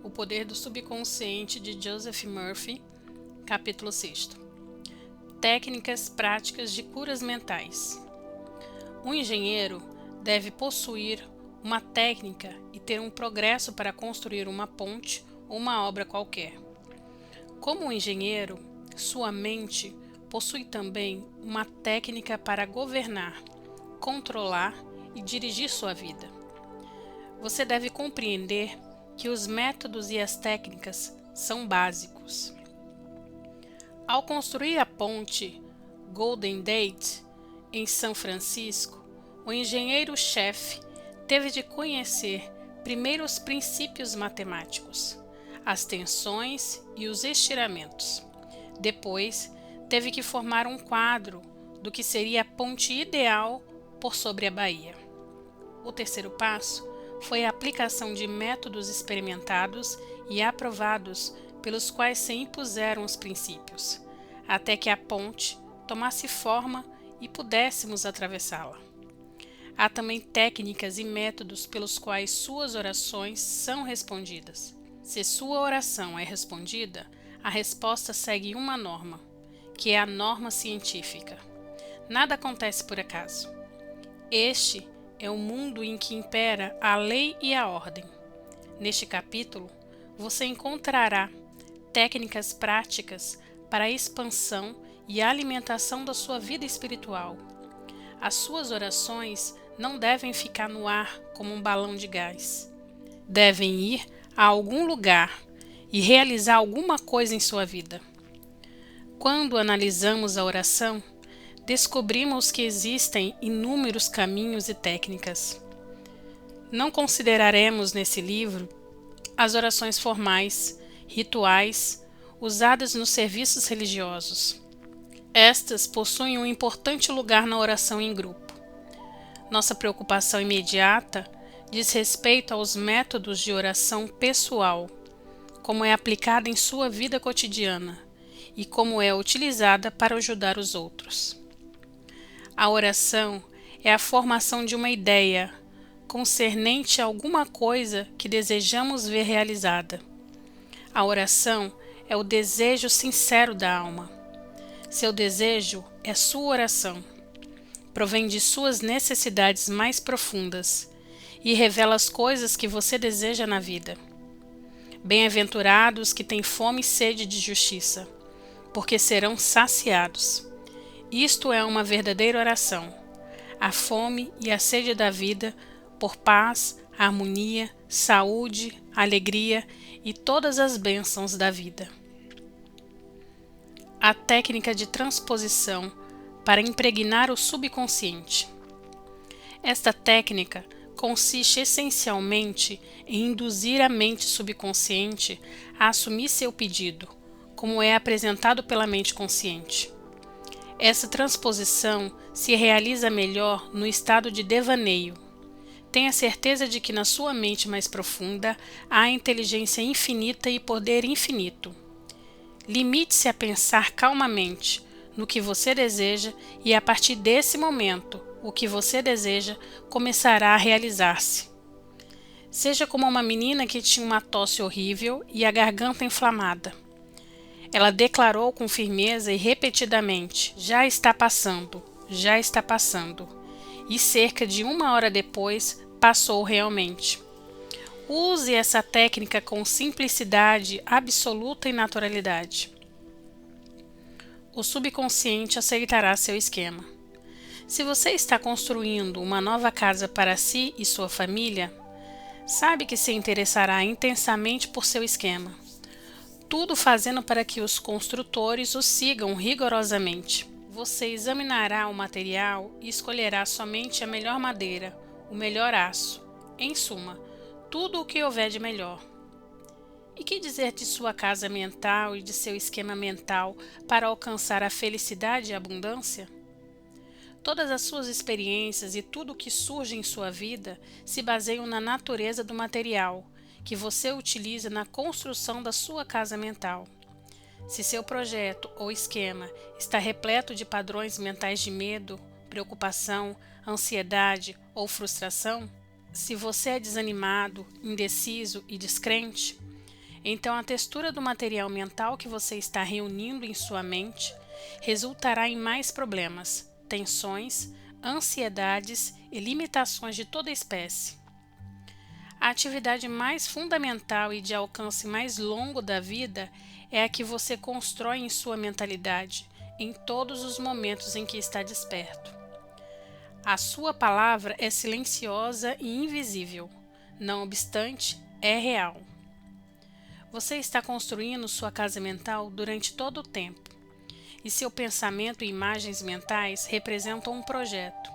O Poder do Subconsciente de Joseph Murphy, capítulo 6. Técnicas práticas de curas mentais. Um engenheiro deve possuir uma técnica e ter um progresso para construir uma ponte ou uma obra qualquer. Como um engenheiro, sua mente possui também uma técnica para governar, controlar e dirigir sua vida. Você deve compreender que os métodos e as técnicas são básicos. Ao construir a ponte Golden Gate em São Francisco, o engenheiro-chefe teve de conhecer primeiro os princípios matemáticos, as tensões e os estiramentos. Depois, teve que formar um quadro do que seria a ponte ideal por sobre a baía. O terceiro passo foi a aplicação de métodos experimentados e aprovados pelos quais se impuseram os princípios, até que a ponte tomasse forma e pudéssemos atravessá-la. Há também técnicas e métodos pelos quais suas orações são respondidas. Se sua oração é respondida, a resposta segue uma norma, que é a norma científica. Nada acontece por acaso. Este é o mundo em que impera a lei e a ordem. Neste capítulo, você encontrará técnicas práticas para a expansão e alimentação da sua vida espiritual. As suas orações não devem ficar no ar como um balão de gás. Devem ir a algum lugar e realizar alguma coisa em sua vida. Quando analisamos a oração, descobrimos que existem inúmeros caminhos e técnicas. Não consideraremos nesse livro as orações formais, rituais, usadas nos serviços religiosos. Estas possuem um importante lugar na oração em grupo. Nossa preocupação imediata diz respeito aos métodos de oração pessoal, como é aplicada em sua vida cotidiana e como é utilizada para ajudar os outros. A oração é a formação de uma ideia concernente a alguma coisa que desejamos ver realizada. A oração é o desejo sincero da alma. Seu desejo é sua oração. Provém de suas necessidades mais profundas e revela as coisas que você deseja na vida. Bem-aventurados que têm fome e sede de justiça, porque serão saciados. Isto é uma verdadeira oração. A fome e a sede da vida por paz, harmonia, saúde, alegria e todas as bênçãos da vida. A técnica de transposição para impregnar o subconsciente. Esta técnica consiste essencialmente em induzir a mente subconsciente a assumir seu pedido, como é apresentado pela mente consciente. Essa transposição se realiza melhor no estado de devaneio. Tenha certeza de que na sua mente mais profunda há inteligência infinita e poder infinito. Limite-se a pensar calmamente no que você deseja e a partir desse momento, o que você deseja começará a realizar-se. Seja como uma menina que tinha uma tosse horrível e a garganta inflamada. Ela declarou com firmeza e repetidamente: já está passando, já está passando. E cerca de 1 hora depois, passou realmente. Use essa técnica com simplicidade absoluta e naturalidade. O subconsciente aceitará seu esquema. Se você está construindo uma nova casa para si e sua família, sabe que se interessará intensamente por seu esquema. Tudo fazendo para que os construtores o sigam rigorosamente. Você examinará o material e escolherá somente a melhor madeira, o melhor aço. Em suma, tudo o que houver de melhor. E que dizer de sua casa mental e de seu esquema mental para alcançar a felicidade e a abundância? Todas as suas experiências e tudo o que surge em sua vida se baseiam na natureza do material que você utiliza na construção da sua casa mental. Se seu projeto ou esquema está repleto de padrões mentais de medo, preocupação, ansiedade ou frustração, se você é desanimado, indeciso e descrente, então a textura do material mental que você está reunindo em sua mente resultará em mais problemas, tensões, ansiedades e limitações de toda espécie. A atividade mais fundamental e de alcance mais longo da vida é a que você constrói em sua mentalidade, em todos os momentos em que está desperto. A sua palavra é silenciosa e invisível, não obstante, é real. Você está construindo sua casa mental durante todo o tempo, e seu pensamento e imagens mentais representam um projeto.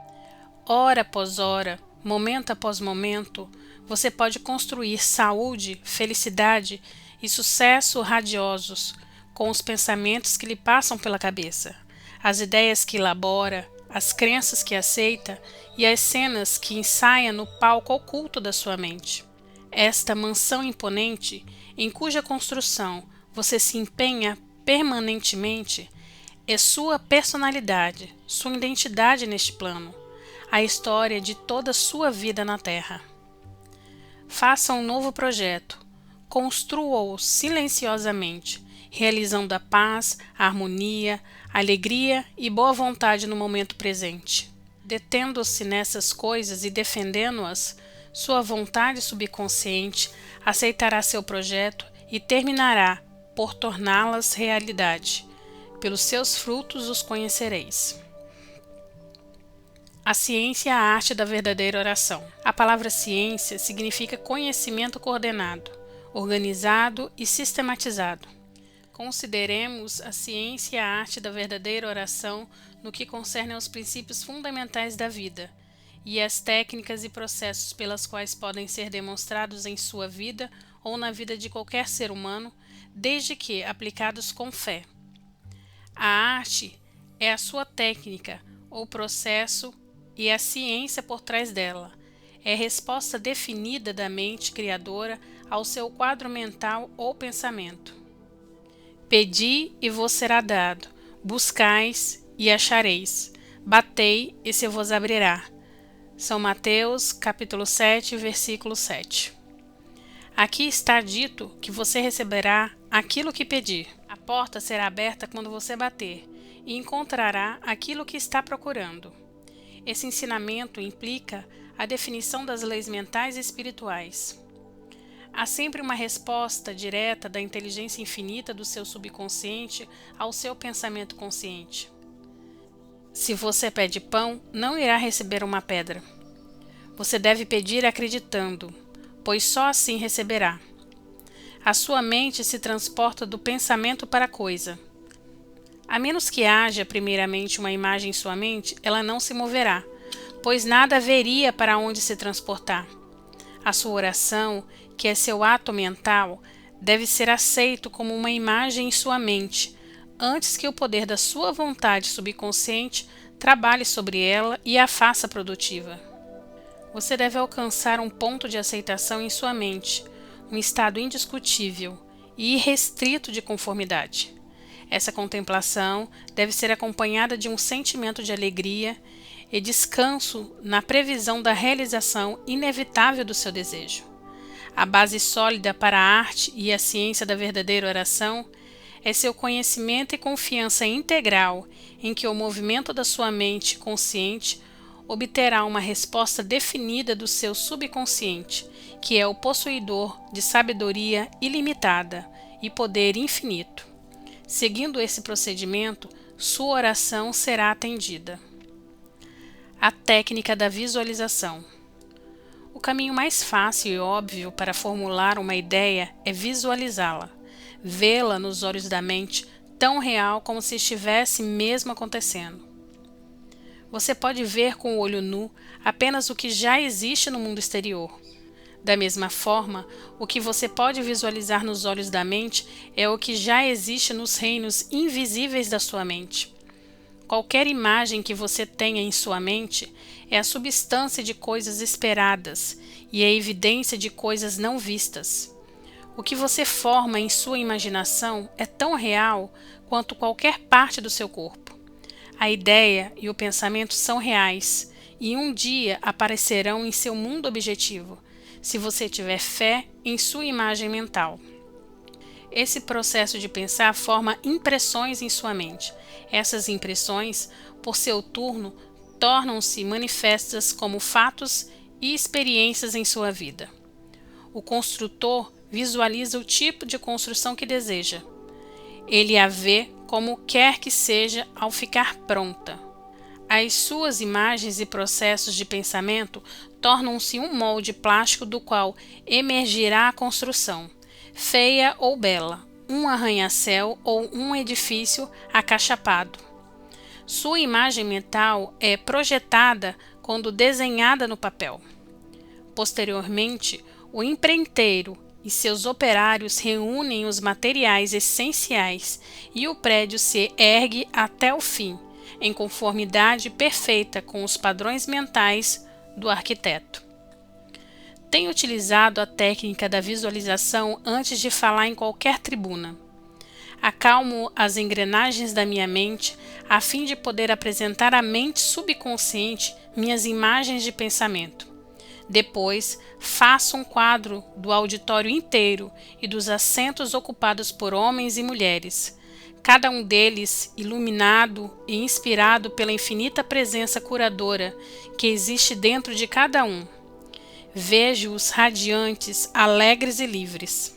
Hora após hora, momento após momento, você pode construir saúde, felicidade e sucesso radiosos com os pensamentos que lhe passam pela cabeça, as ideias que elabora, as crenças que aceita e as cenas que ensaia no palco oculto da sua mente. Esta mansão imponente, em cuja construção você se empenha permanentemente, é sua personalidade, sua identidade neste plano, a história de toda a sua vida na Terra. Faça um novo projeto, construa-o silenciosamente, realizando a paz, a harmonia, a alegria e boa vontade no momento presente. Detendo-se nessas coisas e defendendo-as, sua vontade subconsciente aceitará seu projeto e terminará por torná-las realidade. Pelos seus frutos os conhecereis. A ciência e a arte da verdadeira oração. A palavra ciência significa conhecimento coordenado, organizado e sistematizado. Consideremos a ciência e a arte da verdadeira oração no que concerne aos princípios fundamentais da vida e as técnicas e processos pelas quais podem ser demonstrados em sua vida ou na vida de qualquer ser humano, desde que aplicados com fé. A arte é a sua técnica ou processo e a ciência por trás dela. É a resposta definida da mente criadora ao seu quadro mental ou pensamento. Pedi e vos será dado, buscais e achareis, batei e se vos abrirá. São Mateus, capítulo 7, versículo 7. Aqui está dito que você receberá aquilo que pedir. A porta será aberta quando você bater e encontrará aquilo que está procurando. Esse ensinamento implica a definição das leis mentais e espirituais. Há sempre uma resposta direta da inteligência infinita do seu subconsciente ao seu pensamento consciente. Se você pede pão, não irá receber uma pedra. Você deve pedir acreditando, pois só assim receberá. A sua mente se transporta do pensamento para a coisa. A menos que haja primeiramente uma imagem em sua mente, ela não se moverá, pois nada haveria para onde se transportar. A sua oração, que é seu ato mental, deve ser aceito como uma imagem em sua mente, antes que o poder da sua vontade subconsciente trabalhe sobre ela e a faça produtiva. Você deve alcançar um ponto de aceitação em sua mente, um estado indiscutível e irrestrito de conformidade. Essa contemplação deve ser acompanhada de um sentimento de alegria e descanso na previsão da realização inevitável do seu desejo. A base sólida para a arte e a ciência da verdadeira oração é seu conhecimento e confiança integral em que o movimento da sua mente consciente obterá uma resposta definida do seu subconsciente, que é o possuidor de sabedoria ilimitada e poder infinito. Seguindo esse procedimento, sua oração será atendida. A técnica da visualização. O caminho mais fácil e óbvio para formular uma ideia é visualizá-la, vê-la nos olhos da mente tão real como se estivesse mesmo acontecendo. Você pode ver com o olho nu apenas o que já existe no mundo exterior. Da mesma forma, o que você pode visualizar nos olhos da mente é o que já existe nos reinos invisíveis da sua mente. Qualquer imagem que você tenha em sua mente é a substância de coisas esperadas e a evidência de coisas não vistas. O que você forma em sua imaginação é tão real quanto qualquer parte do seu corpo. A ideia e o pensamento são reais e um dia aparecerão em seu mundo objetivo, se você tiver fé em sua imagem mental. Esse processo de pensar forma impressões em sua mente. Essas impressões, por seu turno, tornam-se manifestas como fatos e experiências em sua vida. O construtor visualiza o tipo de construção que deseja. Ele a vê como quer que seja ao ficar pronta. As suas imagens e processos de pensamento tornam-se um molde plástico do qual emergirá a construção, feia ou bela, um arranha-céu ou um edifício acachapado. Sua imagem mental é projetada quando desenhada no papel. Posteriormente, o empreiteiro e seus operários reúnem os materiais essenciais e o prédio se ergue até o fim, em conformidade perfeita com os padrões mentais do arquiteto. Tenho utilizado a técnica da visualização antes de falar em qualquer tribuna. Acalmo as engrenagens da minha mente a fim de poder apresentar à mente subconsciente minhas imagens de pensamento. Depois, faço um quadro do auditório inteiro e dos assentos ocupados por homens e mulheres, cada um deles iluminado e inspirado pela infinita presença curadora que existe dentro de cada um. Vejo-os radiantes, alegres e livres.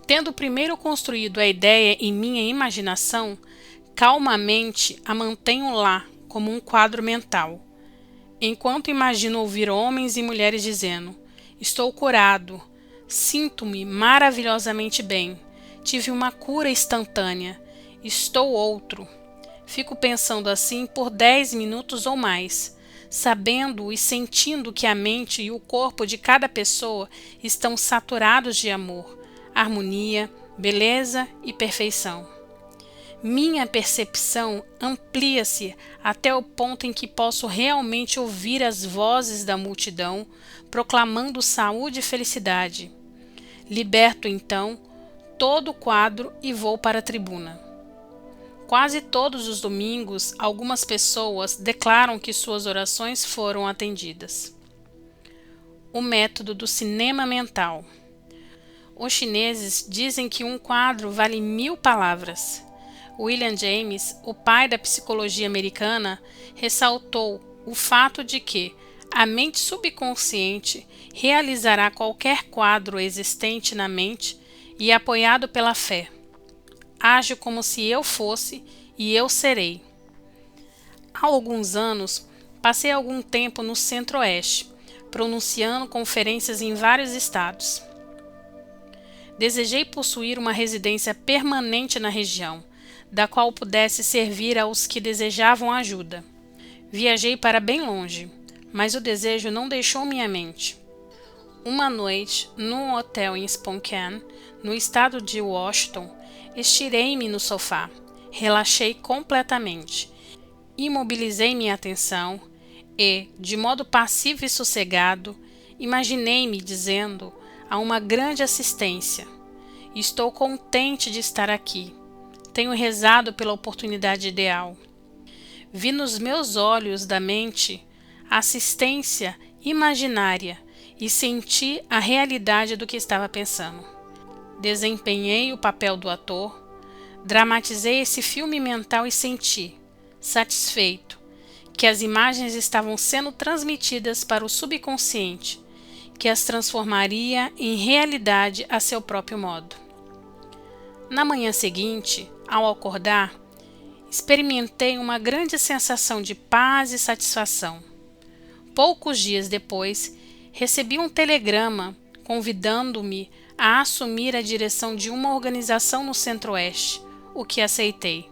Tendo primeiro construído a ideia em minha imaginação, calmamente a mantenho lá como um quadro mental. Enquanto imagino ouvir homens e mulheres dizendo: estou curado, sinto-me maravilhosamente bem, tive uma cura instantânea, estou outro. Fico pensando assim por 10 minutos ou mais, sabendo e sentindo que a mente e o corpo de cada pessoa estão saturados de amor, harmonia, beleza e perfeição. Minha percepção amplia-se até o ponto em que posso realmente ouvir as vozes da multidão proclamando saúde e felicidade. Liberto então todo o quadro e vou para a tribuna. Quase todos os domingos, algumas pessoas declaram que suas orações foram atendidas. O método do cinema mental. Os chineses dizem que um quadro vale 1000 palavras. William James, o pai da psicologia americana, ressaltou o fato de que a mente subconsciente realizará qualquer quadro existente na mente e apoiado pela fé. Ajo como se eu fosse e eu serei. Há alguns anos, passei algum tempo no Centro-Oeste, pronunciando conferências em vários estados. Desejei possuir uma residência permanente na região, da qual pudesse servir aos que desejavam ajuda. Viajei para bem longe, mas o desejo não deixou minha mente. Uma noite, num hotel em Spokane, no estado de Washington, estirei-me no sofá, relaxei completamente, imobilizei minha atenção e, de modo passivo e sossegado, imaginei-me dizendo a uma grande assistência: estou contente de estar aqui. Tenho rezado pela oportunidade ideal. Vi nos meus olhos da mente a assistência imaginária e senti a realidade do que estava pensando. Desempenhei o papel do ator, dramatizei esse filme mental e senti, satisfeito, que as imagens estavam sendo transmitidas para o subconsciente, que as transformaria em realidade a seu próprio modo. Na manhã seguinte, ao acordar, experimentei uma grande sensação de paz e satisfação. Poucos dias depois, recebi um telegrama convidando-me a assumir a direção de uma organização no Centro-Oeste, o que aceitei,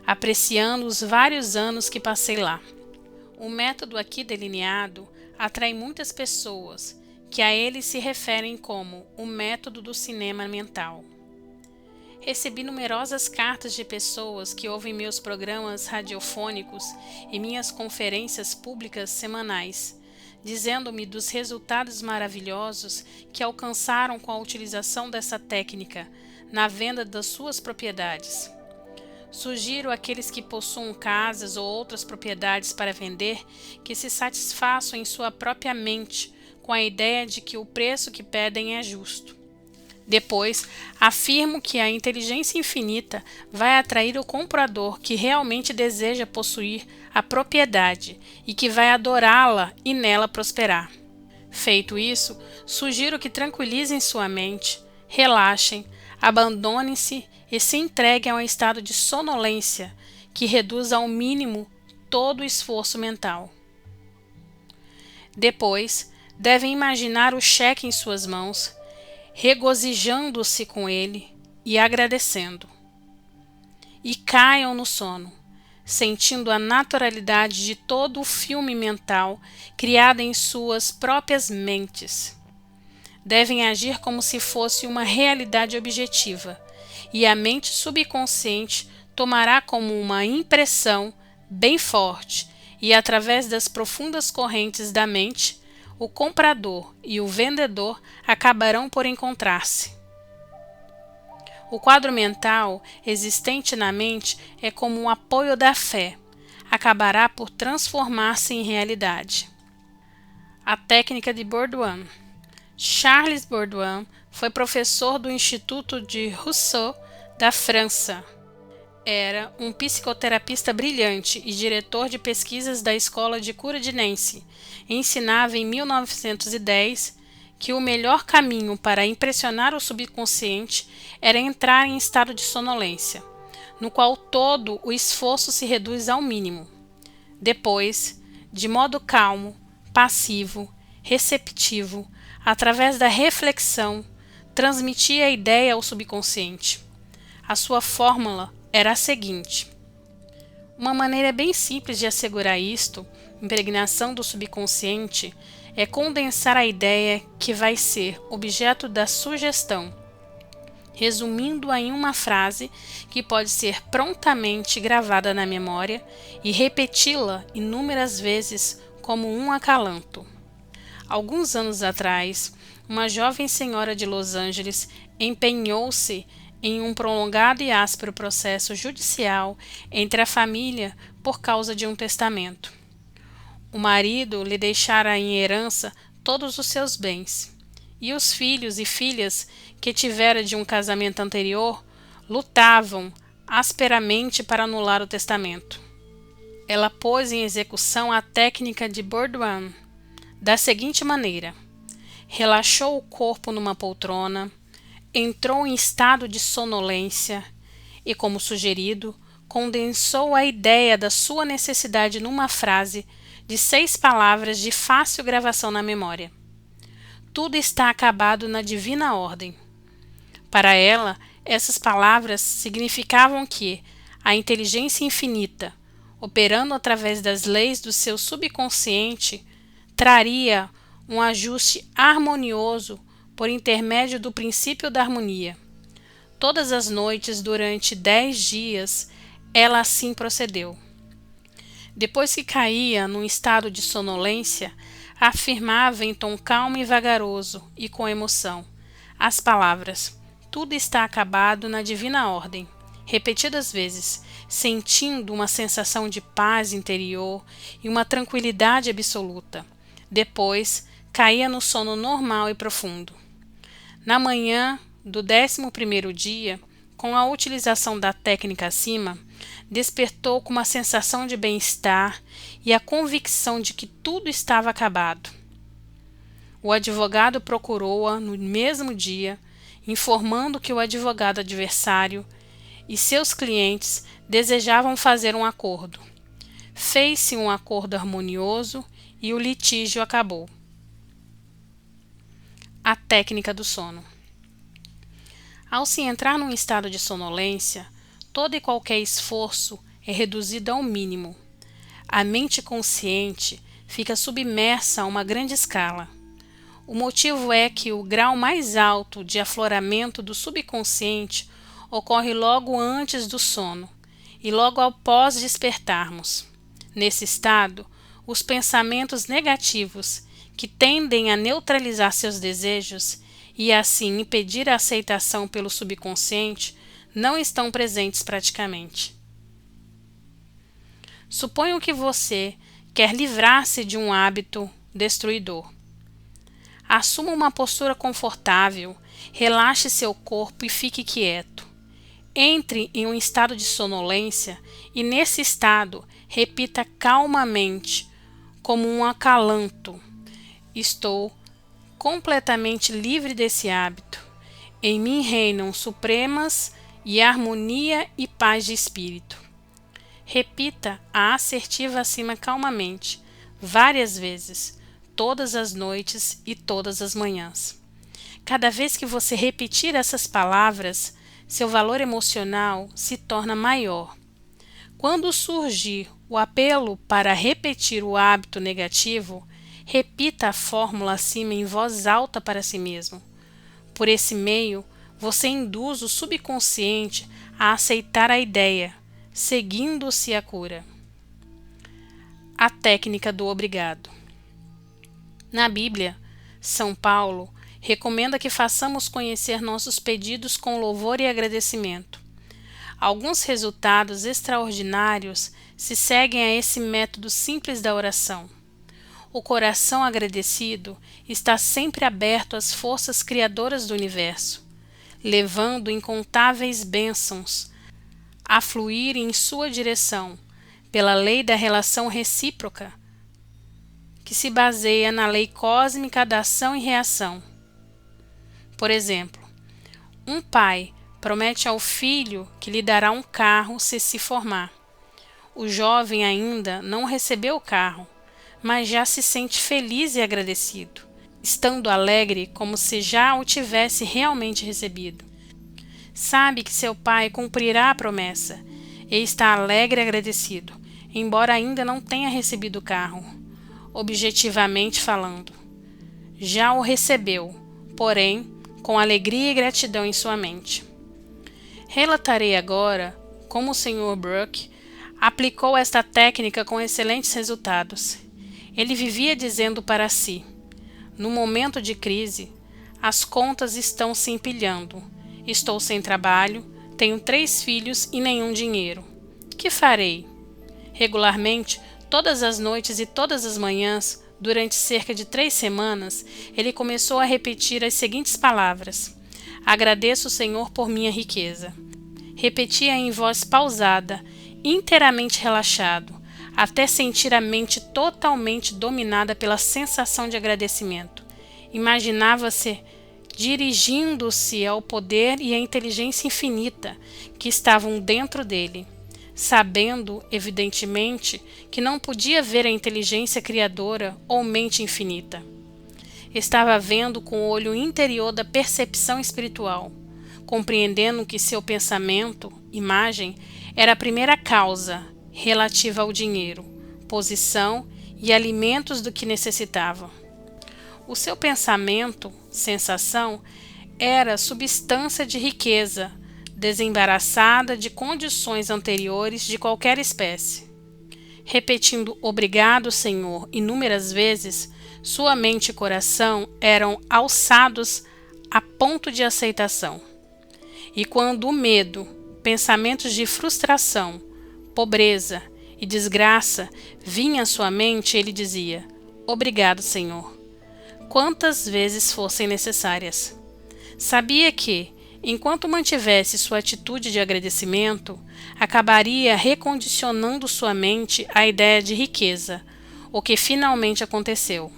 apreciando os vários anos que passei lá. O método aqui delineado atrai muitas pessoas, que a ele se referem como o método do cinema mental. Recebi numerosas cartas de pessoas que ouvem meus programas radiofônicos e minhas conferências públicas semanais, dizendo-me dos resultados maravilhosos que alcançaram com a utilização dessa técnica na venda das suas propriedades. Sugiro àqueles que possuam casas ou outras propriedades para vender que se satisfaçam em sua própria mente com a ideia de que o preço que pedem é justo. Depois, afirmo que a inteligência infinita vai atrair o comprador que realmente deseja possuir a propriedade e que vai adorá-la e nela prosperar. Feito isso, sugiro que tranquilizem sua mente, relaxem, abandonem-se e se entreguem a um estado de sonolência que reduz ao mínimo todo o esforço mental. Depois, devem imaginar o cheque em suas mãos, regozijando-se com ele e agradecendo. E caiam no sono, sentindo a naturalidade de todo o filme mental criado em suas próprias mentes. Devem agir como se fosse uma realidade objetiva, e a mente subconsciente tomará como uma impressão bem forte, e através das profundas correntes da mente, o comprador e o vendedor acabarão por encontrar-se. O quadro mental existente na mente é como um apoio da fé, acabará por transformar-se em realidade. A técnica de Bourdieu. Charles Bourdieu foi professor do Instituto de Rousseau da França. Era um psicoterapeuta brilhante e diretor de pesquisas da Escola de Cura de Nancy. Ensinava em 1910 que o melhor caminho para impressionar o subconsciente era entrar em estado de sonolência, no qual todo o esforço se reduz ao mínimo. Depois, de modo calmo, passivo, receptivo, através da reflexão, transmitia a ideia ao subconsciente. A sua fórmula era a seguinte: uma maneira bem simples de assegurar isto, impregnação do subconsciente, é condensar a ideia que vai ser objeto da sugestão, resumindo-a em uma frase que pode ser prontamente gravada na memória e repeti-la inúmeras vezes como um acalanto. Alguns anos atrás, uma jovem senhora de Los Angeles empenhou-se em um prolongado e áspero processo judicial entre a família por causa de um testamento. O marido lhe deixara em herança todos os seus bens, e os filhos e filhas que tivera de um casamento anterior lutavam asperamente para anular o testamento. Ela pôs em execução a técnica de Bourdieu da seguinte maneira: relaxou o corpo numa poltrona, entrou em estado de sonolência e, como sugerido, condensou a ideia da sua necessidade numa frase de 6 palavras de fácil gravação na memória. Tudo está acabado na divina ordem. Para ela, essas palavras significavam que a inteligência infinita, operando através das leis do seu subconsciente, traria um ajuste harmonioso por intermédio do princípio da harmonia. Todas as noites, durante 10 dias, ela assim procedeu. Depois que caía num estado de sonolência, afirmava em tom calmo e vagaroso e com emoção as palavras: tudo está acabado na divina ordem, repetidas vezes, sentindo uma sensação de paz interior e uma tranquilidade absoluta. Depois, caía no sono normal e profundo. Na manhã do 11º dia, com a utilização da técnica acima, despertou com uma sensação de bem-estar e a convicção de que tudo estava acabado. O advogado procurou-a no mesmo dia, informando que o advogado adversário e seus clientes desejavam fazer um acordo. Fez-se um acordo harmonioso e o litígio acabou. A técnica do sono. Ao se entrar num estado de sonolência, todo e qualquer esforço é reduzido ao mínimo. A mente consciente fica submersa a uma grande escala. O motivo é que o grau mais alto de afloramento do subconsciente ocorre logo antes do sono e logo após despertarmos. Nesse estado, os pensamentos negativos, que tendem a neutralizar seus desejos e assim impedir a aceitação pelo subconsciente, não estão presentes praticamente. Suponham que você quer livrar-se de um hábito destruidor. Assuma uma postura confortável, relaxe seu corpo e fique quieto. Entre em um estado de sonolência e, nesse estado, repita calmamente, como um acalanto: estou completamente livre desse hábito. Em mim reinam supremas e harmonia e paz de espírito. Repita a assertiva acima calmamente, várias vezes, todas as noites e todas as manhãs. Cada vez que você repetir essas palavras, seu valor emocional se torna maior. Quando surgir o apelo para repetir o hábito negativo, repita a fórmula acima em voz alta para si mesmo. Por esse meio, você induz o subconsciente a aceitar a ideia, seguindo-se a cura. A técnica do obrigado. Na Bíblia, São Paulo recomenda que façamos conhecer nossos pedidos com louvor e agradecimento. Alguns resultados extraordinários se seguem a esse método simples da oração. O coração agradecido está sempre aberto às forças criadoras do universo, levando incontáveis bênçãos a fluir em sua direção, pela lei da relação recíproca, que se baseia na lei cósmica da ação e reação. Por exemplo, um pai promete ao filho que lhe dará um carro se formar. O jovem ainda não recebeu o carro, mas já se sente feliz e agradecido, estando alegre como se já o tivesse realmente recebido. Sabe que seu pai cumprirá a promessa e está alegre e agradecido, embora ainda não tenha recebido o carro, objetivamente falando. Já o recebeu, porém, com alegria e gratidão em sua mente. Relatarei agora como o Sr. Brooke aplicou esta técnica com excelentes resultados. Ele vivia dizendo para si: no momento de crise, as contas estão se empilhando. Estou sem trabalho, tenho 3 filhos e nenhum dinheiro. Que farei? Regularmente, todas as noites e todas as manhãs, durante cerca de 3 semanas, ele começou a repetir as seguintes palavras: agradeço o Senhor por minha riqueza. Repetia em voz pausada, inteiramente relaxado, até sentir a mente totalmente dominada pela sensação de agradecimento. Imaginava-se dirigindo-se ao poder e à inteligência infinita que estavam dentro dele, sabendo, evidentemente, que não podia ver a inteligência criadora ou mente infinita. Estava vendo com o olho interior da percepção espiritual, compreendendo que seu pensamento, imagem, era a primeira causa relativa ao dinheiro, posição e alimentos do que necessitava. O seu pensamento, sensação, era substância de riqueza, desembaraçada de condições anteriores de qualquer espécie. Repetindo obrigado, Senhor, inúmeras vezes, sua mente e coração eram alçados a ponto de aceitação. E quando o medo, pensamentos de frustração, pobreza e desgraça vinham à sua mente, ele dizia: obrigado, Senhor, quantas vezes fossem necessárias. Sabia que, enquanto mantivesse sua atitude de agradecimento, acabaria recondicionando sua mente à ideia de riqueza, o que finalmente aconteceu.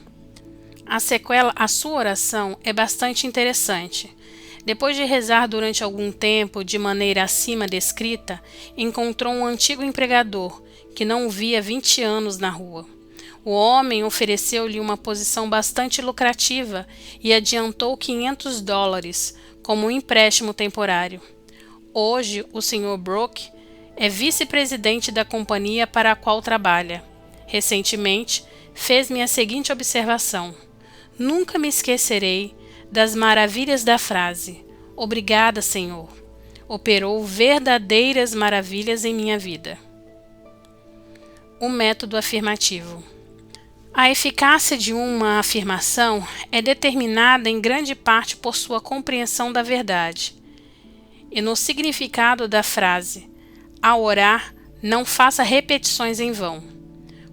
A sequela à sua oração é bastante interessante. Depois de rezar durante algum tempo de maneira acima descrita, encontrou um antigo empregador que não o via 20 anos na rua. O homem ofereceu-lhe uma posição bastante lucrativa e adiantou $500 como um empréstimo temporário. Hoje, o Sr. Brooke é vice-presidente da companhia para a qual trabalha. Recentemente, fez-me a seguinte observação: nunca me esquecerei das maravilhas da frase "Obrigada, Senhor". Operou verdadeiras maravilhas em minha vida. O método afirmativo. A eficácia de uma afirmação é determinada em grande parte por sua compreensão da verdade e no significado da frase. Ao orar, não faça repetições em vão.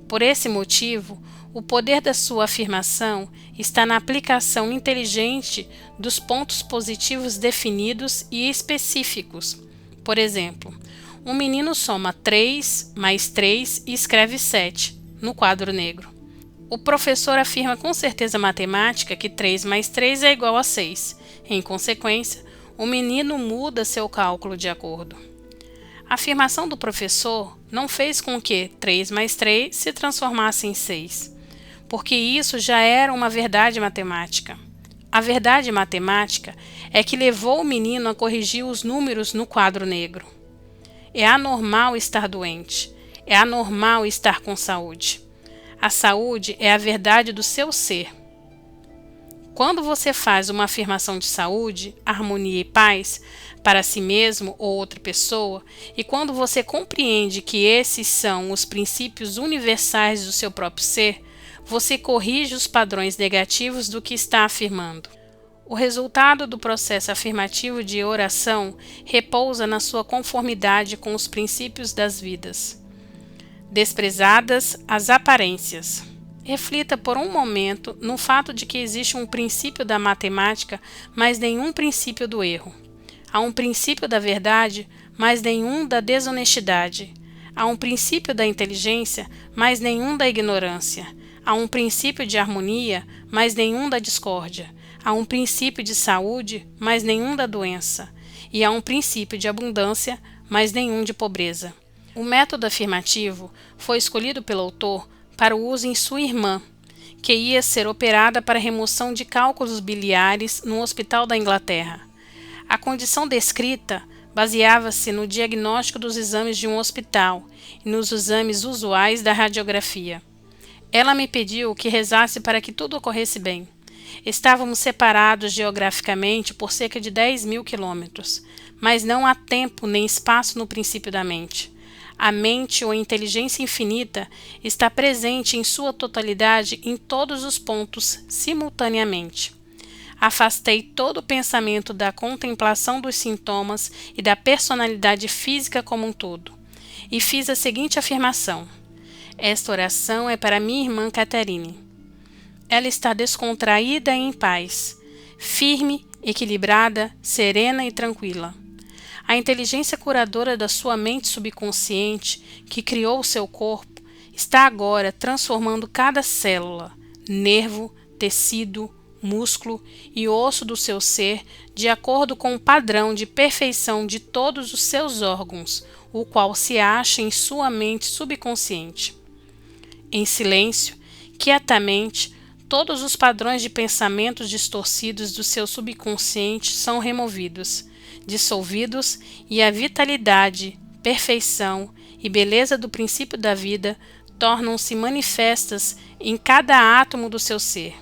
Por esse motivo, O poder da sua afirmação está na aplicação inteligente dos pontos positivos definidos e específicos. Por exemplo, um menino soma 3 mais 3 e escreve 7 no quadro negro. O professor afirma com certeza matemática que 3 mais 3 é igual a 6. Em consequência, o menino muda seu cálculo de acordo. A afirmação do professor não fez com que 3 mais 3 se transformasse em 6, porque isso já era uma verdade matemática. A verdade matemática é que levou o menino a corrigir os números no quadro negro. É anormal estar doente. É anormal estar com saúde. A saúde é a verdade do seu ser. Quando você faz uma afirmação de saúde, harmonia e paz para si mesmo ou outra pessoa, e quando você compreende que esses são os princípios universais do seu próprio ser, você corrige os padrões negativos do que está afirmando. O resultado do processo afirmativo de oração repousa na sua conformidade com os princípios das vidas. Desprezadas as aparências. Reflita por um momento no fato de que existe um princípio da matemática, mas nenhum princípio do erro. Há um princípio da verdade, mas nenhum da desonestidade. Há um princípio da inteligência, mas nenhum da ignorância. Há um princípio de harmonia, mas nenhum da discórdia. Há um princípio de saúde, mas nenhum da doença. E há um princípio de abundância, mas nenhum de pobreza. O método afirmativo foi escolhido pelo autor para o uso em sua irmã, que ia ser operada para remoção de cálculos biliares no hospital da Inglaterra. A condição descrita baseava-se no diagnóstico dos exames de um hospital e nos exames usuais da radiografia. Ela me pediu que rezasse para que tudo ocorresse bem. Estávamos separados geograficamente por cerca de 10.000 quilômetros, mas não há tempo nem espaço no princípio da mente. A mente ou a inteligência infinita está presente em sua totalidade em todos os pontos simultaneamente. Afastei todo o pensamento da contemplação dos sintomas e da personalidade física como um todo, e fiz a seguinte afirmação: esta oração é para minha irmã Catherine. Ela está descontraída e em paz, firme, equilibrada, serena e tranquila. A inteligência curadora da sua mente subconsciente, que criou o seu corpo, está agora transformando cada célula, nervo, tecido, músculo e osso do seu ser de acordo com o padrão de perfeição de todos os seus órgãos, o qual se acha em sua mente subconsciente. Em silêncio, quietamente, todos os padrões de pensamentos distorcidos do seu subconsciente são removidos, dissolvidos, e a vitalidade, perfeição e beleza do princípio da vida tornam-se manifestas em cada átomo do seu ser.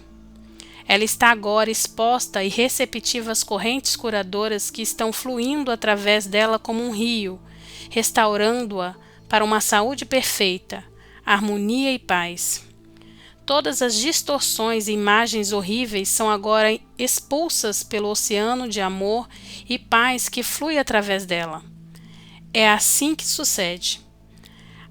Ela está agora exposta e receptiva às correntes curadoras que estão fluindo através dela como um rio, restaurando-a para uma saúde perfeita, harmonia e paz. Todas as distorções e imagens horríveis são agora expulsas pelo oceano de amor e paz que flui através dela. É assim que sucede.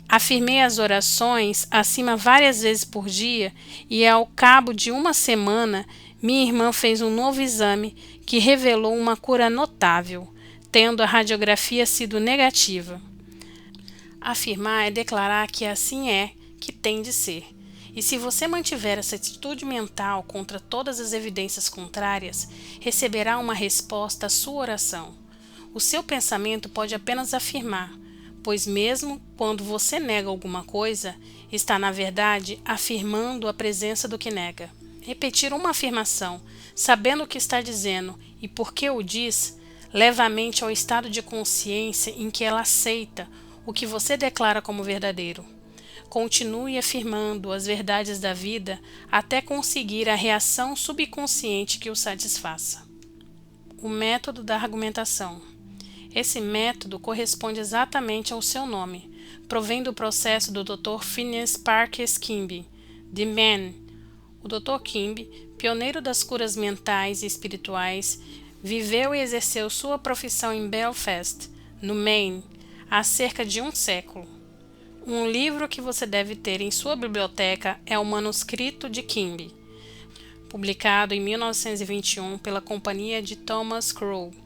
Afirmei as orações acima várias vezes por dia e ao cabo de uma semana minha irmã fez um novo exame que revelou uma cura notável, tendo a radiografia sido negativa. Afirmar é declarar que assim é que tem de ser. E se você mantiver essa atitude mental contra todas as evidências contrárias, receberá uma resposta à sua oração. O seu pensamento pode apenas afirmar, pois mesmo quando você nega alguma coisa, está na verdade afirmando a presença do que nega. Repetir uma afirmação, sabendo o que está dizendo e por que o diz, leva a mente ao estado de consciência em que ela aceita o que você declara como verdadeiro. Continue afirmando as verdades da vida até conseguir a reação subconsciente que o satisfaça. O método da argumentação. Esse método corresponde exatamente ao seu nome. Provém do processo do Dr. Phineas Parkes Kimby, de Maine. O Dr. Kimby, pioneiro das curas mentais e espirituais, viveu e exerceu sua profissão em Belfast, no Maine, há cerca de um século. Um livro que você deve ter em sua biblioteca é o Manuscrito de Quimby, publicado em 1921 pela Companhia de Thomas Crowe,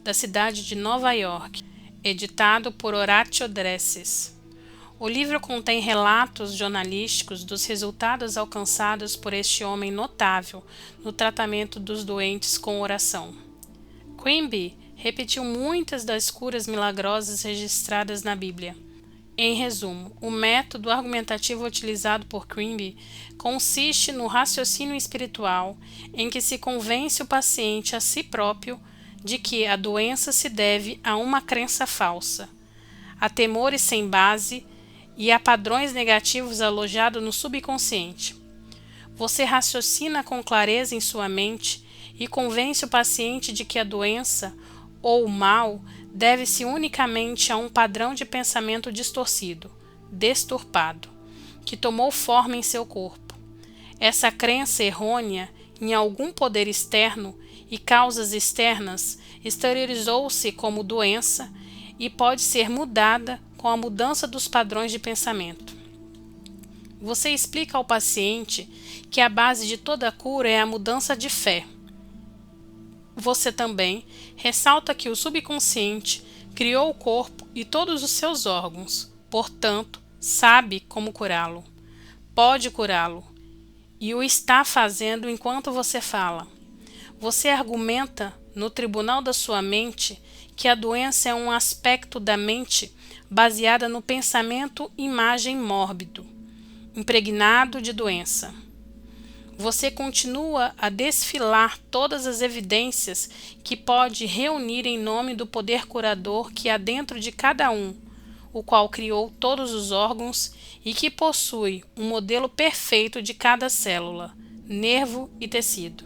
da cidade de Nova York, editado por Horatio Dresses. O livro contém relatos jornalísticos dos resultados alcançados por este homem notável no tratamento dos doentes com oração. Quimby repetiu muitas das curas milagrosas registradas na Bíblia. Em resumo, o método argumentativo utilizado por Quimby consiste no raciocínio espiritual em que se convence o paciente a si próprio de que a doença se deve a uma crença falsa, a temores sem base e a padrões negativos alojados no subconsciente. Você raciocina com clareza em sua mente e convence o paciente de que a doença ou o mal deve-se unicamente a um padrão de pensamento distorcido, desturpado, que tomou forma em seu corpo. Essa crença errônea em algum poder externo e causas externas exteriorizou-se como doença e pode ser mudada com a mudança dos padrões de pensamento. Você explica ao paciente que a base de toda cura é a mudança de fé. Você também ressalta que o subconsciente criou o corpo e todos os seus órgãos, portanto, sabe como curá-lo, pode curá-lo, e o está fazendo enquanto você fala. Você argumenta no tribunal da sua mente que a doença é um aspecto da mente baseada no pensamento imagem mórbido, impregnado de doença. Você continua a desfilar todas as evidências que pode reunir em nome do poder curador que há dentro de cada um, o qual criou todos os órgãos e que possui um modelo perfeito de cada célula, nervo e tecido.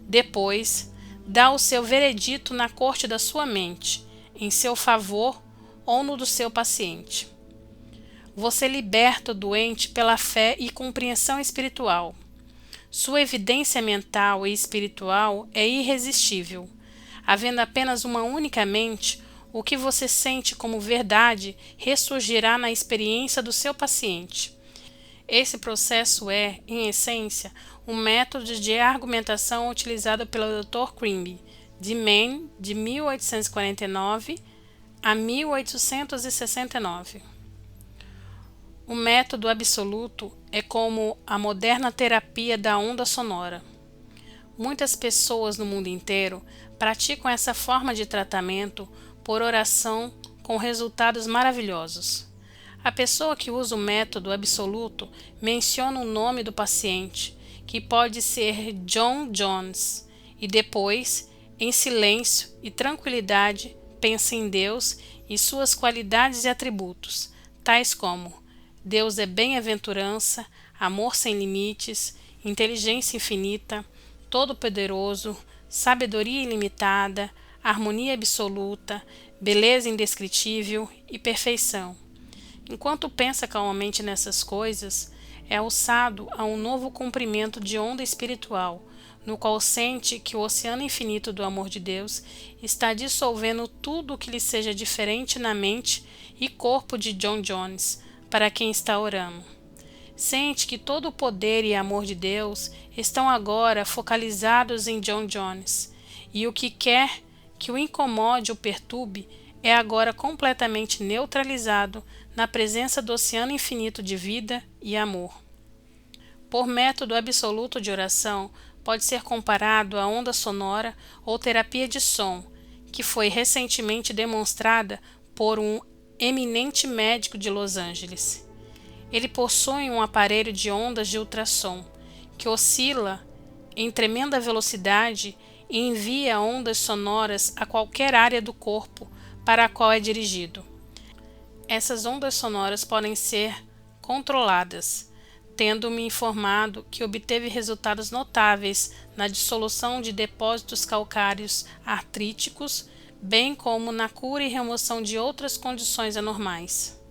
Depois, dá o seu veredito na corte da sua mente, em seu favor ou no do seu paciente. Você liberta o doente pela fé e compreensão espiritual. Sua evidência mental e espiritual é irresistível. Havendo apenas uma única mente, o que você sente como verdade ressurgirá na experiência do seu paciente. Esse processo é, em essência, um método de argumentação utilizado pelo Dr. Quimby, de Maine, de 1849 a 1869. O método absoluto é como a moderna terapia da onda sonora. Muitas pessoas no mundo inteiro praticam essa forma de tratamento por oração com resultados maravilhosos. A pessoa que usa o método absoluto menciona o nome do paciente, que pode ser John Jones, e depois, em silêncio e tranquilidade, pensa em Deus e suas qualidades e atributos, tais como Deus é bem-aventurança, amor sem limites, inteligência infinita, todo-poderoso, sabedoria ilimitada, harmonia absoluta, beleza indescritível e perfeição. Enquanto pensa calmamente nessas coisas, é alçado a um novo comprimento de onda espiritual, no qual sente que o oceano infinito do amor de Deus está dissolvendo tudo o que lhe seja diferente na mente e corpo de John Jones, para quem está orando. Sente que todo o poder e amor de Deus estão agora focalizados em John Jones, e o que quer que o incomode ou perturbe é agora completamente neutralizado na presença do oceano infinito de vida e amor. Por método absoluto de oração, pode ser comparado à onda sonora ou terapia de som, que foi recentemente demonstrada por um eminente médico de Los Angeles. Ele possui um aparelho de ondas de ultrassom, que oscila em tremenda velocidade e envia ondas sonoras a qualquer área do corpo para a qual é dirigido. Essas ondas sonoras podem ser controladas, tendo-me informado que obteve resultados notáveis na dissolução de depósitos calcários artríticos, bem como na cura e remoção de outras condições anormais.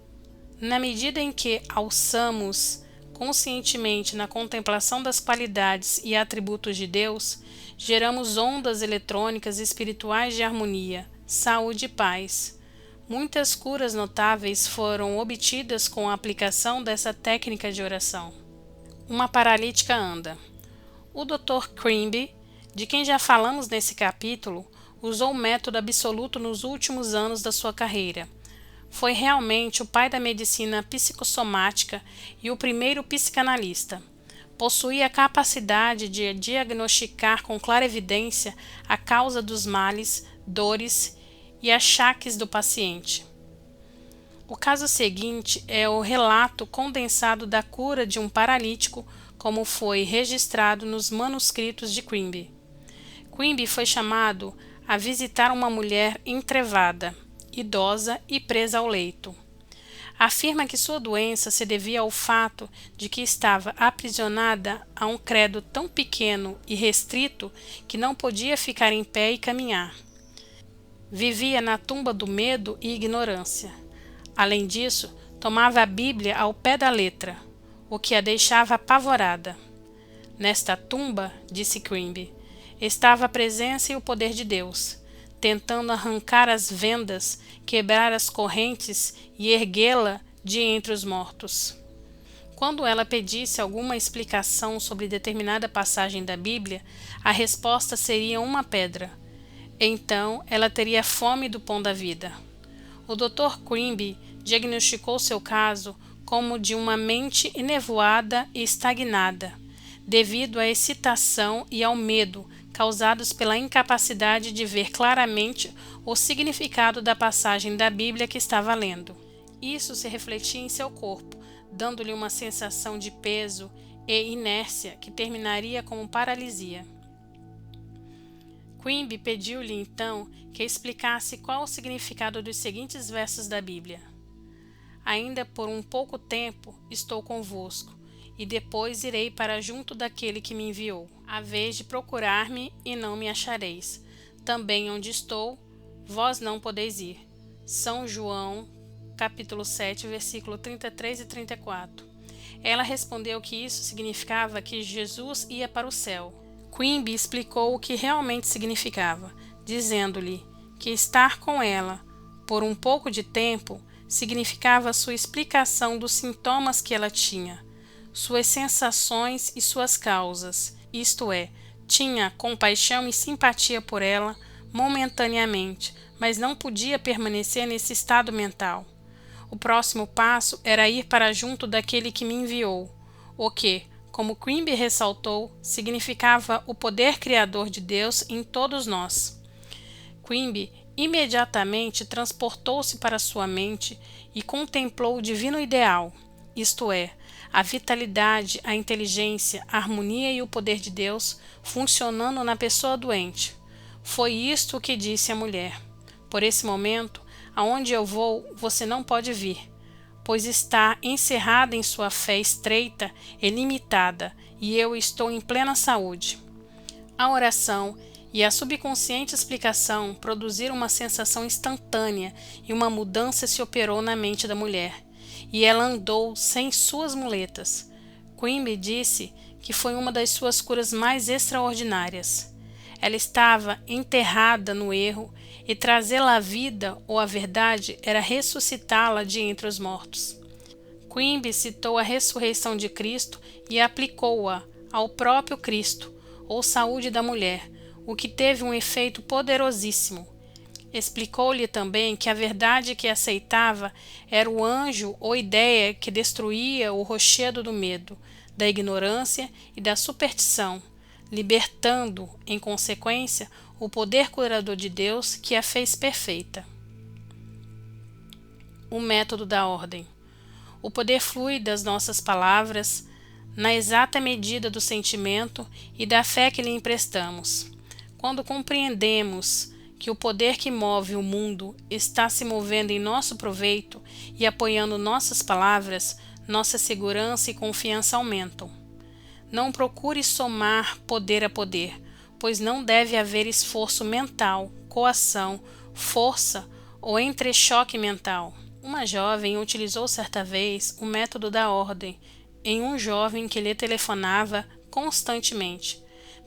Na medida em que alçamos conscientemente na contemplação das qualidades e atributos de Deus, geramos ondas eletrônicas espirituais de harmonia, saúde e paz. Muitas curas notáveis foram obtidas com a aplicação dessa técnica de oração. Uma paralítica anda. O Dr. Quimby, de quem já falamos nesse capítulo, usou o método absoluto nos últimos anos da sua carreira. Foi realmente o pai da medicina psicossomática e o primeiro psicanalista. Possuía a capacidade de diagnosticar com clarevidência a causa dos males, dores e achaques do paciente. O caso seguinte é o relato condensado da cura de um paralítico, como foi registrado nos manuscritos de Quimby. Quimby foi chamado a visitar uma mulher entrevada, idosa e presa ao leito. Afirma que sua doença se devia ao fato de que estava aprisionada a um credo tão pequeno e restrito que não podia ficar em pé e caminhar. Vivia na tumba do medo e ignorância. Além disso, tomava a Bíblia ao pé da letra, o que a deixava apavorada. Nesta tumba, disse Quimby, estava a presença e o poder de Deus, tentando arrancar as vendas, quebrar as correntes e erguê-la de entre os mortos. Quando ela pedisse alguma explicação sobre determinada passagem da Bíblia, a resposta seria uma pedra. Então, ela teria fome do pão da vida. O Dr. Quimby diagnosticou seu caso como de uma mente enevoada e estagnada, devido à excitação e ao medo causados pela incapacidade de ver claramente o significado da passagem da Bíblia que estava lendo. Isso se refletia em seu corpo, dando-lhe uma sensação de peso e inércia que terminaria como paralisia. Quimby pediu-lhe então que explicasse qual o significado dos seguintes versos da Bíblia. Ainda por um pouco tempo estou convosco, e depois irei para junto daquele que me enviou. Havês de procurar-me e não me achareis. Também onde estou, vós não podeis ir. São João, capítulo 7, versículo 33 e 34. Ela respondeu que isso significava que Jesus ia para o céu. Quimby explicou o que realmente significava, dizendo-lhe que estar com ela por um pouco de tempo significava sua explicação dos sintomas que ela tinha, suas sensações e suas causas, isto é, tinha compaixão e simpatia por ela momentaneamente, mas não podia permanecer nesse estado mental. O próximo passo era ir para junto daquele que me enviou, o que, como Quimby ressaltou, significava o poder criador de Deus em todos nós. Quimby imediatamente transportou-se para sua mente e contemplou o divino ideal, isto é, a vitalidade, a inteligência, a harmonia e o poder de Deus funcionando na pessoa doente. Foi isto o que disse a mulher. Por esse momento, aonde eu vou, você não pode vir, pois está encerrada em sua fé estreita e limitada, e eu estou em plena saúde. A oração e a subconsciente explicação produziram uma sensação instantânea e uma mudança se operou na mente da mulher, e ela andou sem suas muletas. Quimby disse que foi uma das suas curas mais extraordinárias. Ela estava enterrada no erro e trazê-la à vida ou à verdade era ressuscitá-la de entre os mortos. Quimby citou a ressurreição de Cristo e aplicou-a ao próprio Cristo, ou saúde da mulher, o que teve um efeito poderosíssimo. Explicou-lhe também que a verdade que aceitava era o anjo ou ideia que destruía o rochedo do medo, da ignorância e da superstição, libertando, em consequência, o poder curador de Deus que a fez perfeita. O método da ordem. O poder flui das nossas palavras, na exata medida do sentimento e da fé que lhe emprestamos. Quando compreendemos que o poder que move o mundo está se movendo em nosso proveito e apoiando nossas palavras, nossa segurança e confiança aumentam. Não procure somar poder a poder, pois não deve haver esforço mental, coação, força ou entrechoque mental. Uma jovem utilizou certa vez o método da ordem em um jovem que lhe telefonava constantemente,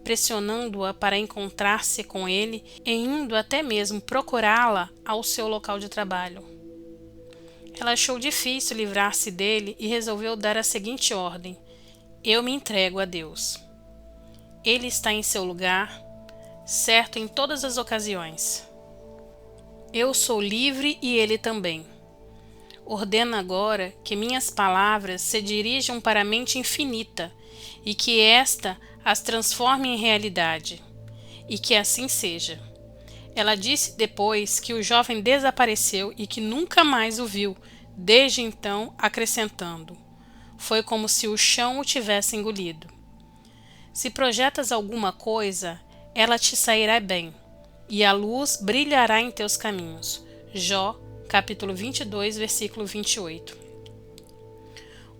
pressionando-a para encontrar-se com ele e indo até mesmo procurá-la ao seu local de trabalho. Ela achou difícil livrar-se dele e resolveu dar a seguinte ordem: eu me entrego a Deus. Ele está em seu lugar, certo em todas as ocasiões. Eu sou livre e ele também. Ordeno agora que minhas palavras se dirijam para a mente infinita e que esta as transforme em realidade, e que assim seja. Ela disse depois que o jovem desapareceu e que nunca mais o viu, desde então acrescentando: foi como se o chão o tivesse engolido. Se projetas alguma coisa, ela te sairá bem, e a luz brilhará em teus caminhos. Jó, capítulo 22, versículo 28.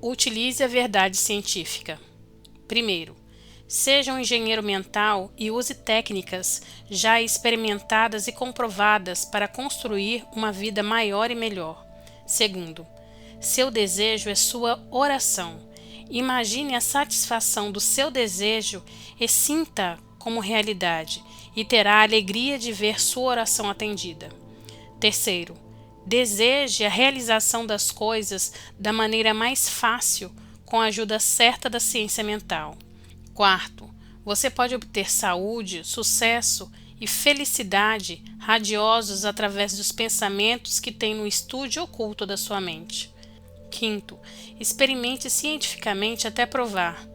Utilize a verdade científica. Primeiro, seja um engenheiro mental e use técnicas já experimentadas e comprovadas para construir uma vida maior e melhor. Segundo, seu desejo é sua oração. Imagine a satisfação do seu desejo e sinta como realidade, e terá a alegria de ver sua oração atendida. Terceiro, deseje a realização das coisas da maneira mais fácil, com a ajuda certa da ciência mental. Quarto, você pode obter saúde, sucesso e felicidade radiosos através dos pensamentos que tem no estúdio oculto da sua mente. Quinto, experimente cientificamente até provar,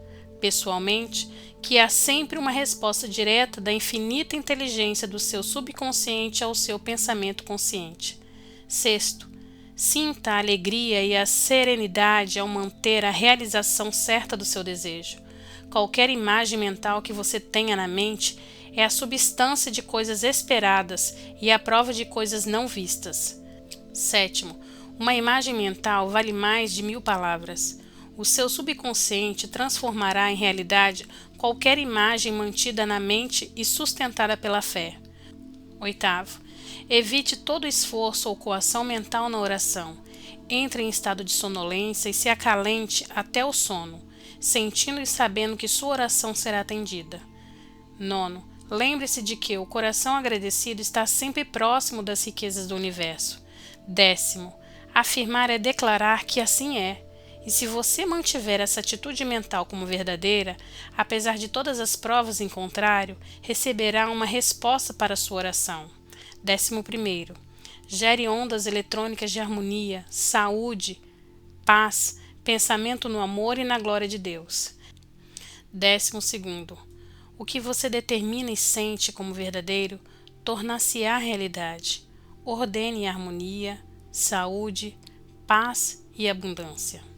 pessoalmente, que há sempre uma resposta direta da infinita inteligência do seu subconsciente ao seu pensamento consciente. Sexto, sinta a alegria e a serenidade ao manter a realização certa do seu desejo. Qualquer imagem mental que você tenha na mente é a substância de coisas esperadas e a prova de coisas não vistas. Sétimo, uma imagem mental vale mais de 1000 palavras. O seu subconsciente transformará em realidade qualquer imagem mantida na mente e sustentada pela fé. Oitavo, evite todo esforço ou coação mental na oração. Entre em estado de sonolência e se acalente até o sono, sentindo e sabendo que sua oração será atendida. Nono, lembre-se de que o coração agradecido está sempre próximo das riquezas do universo. Décimo, afirmar é declarar que assim é. E se você mantiver essa atitude mental como verdadeira, apesar de todas as provas em contrário, receberá uma resposta para a sua oração. 11. Gere ondas eletrônicas de harmonia, saúde, paz, pensamento no amor e na glória de Deus. 12. O que você determina e sente como verdadeiro, tornar-se-á realidade. Ordene harmonia, saúde, paz e abundância.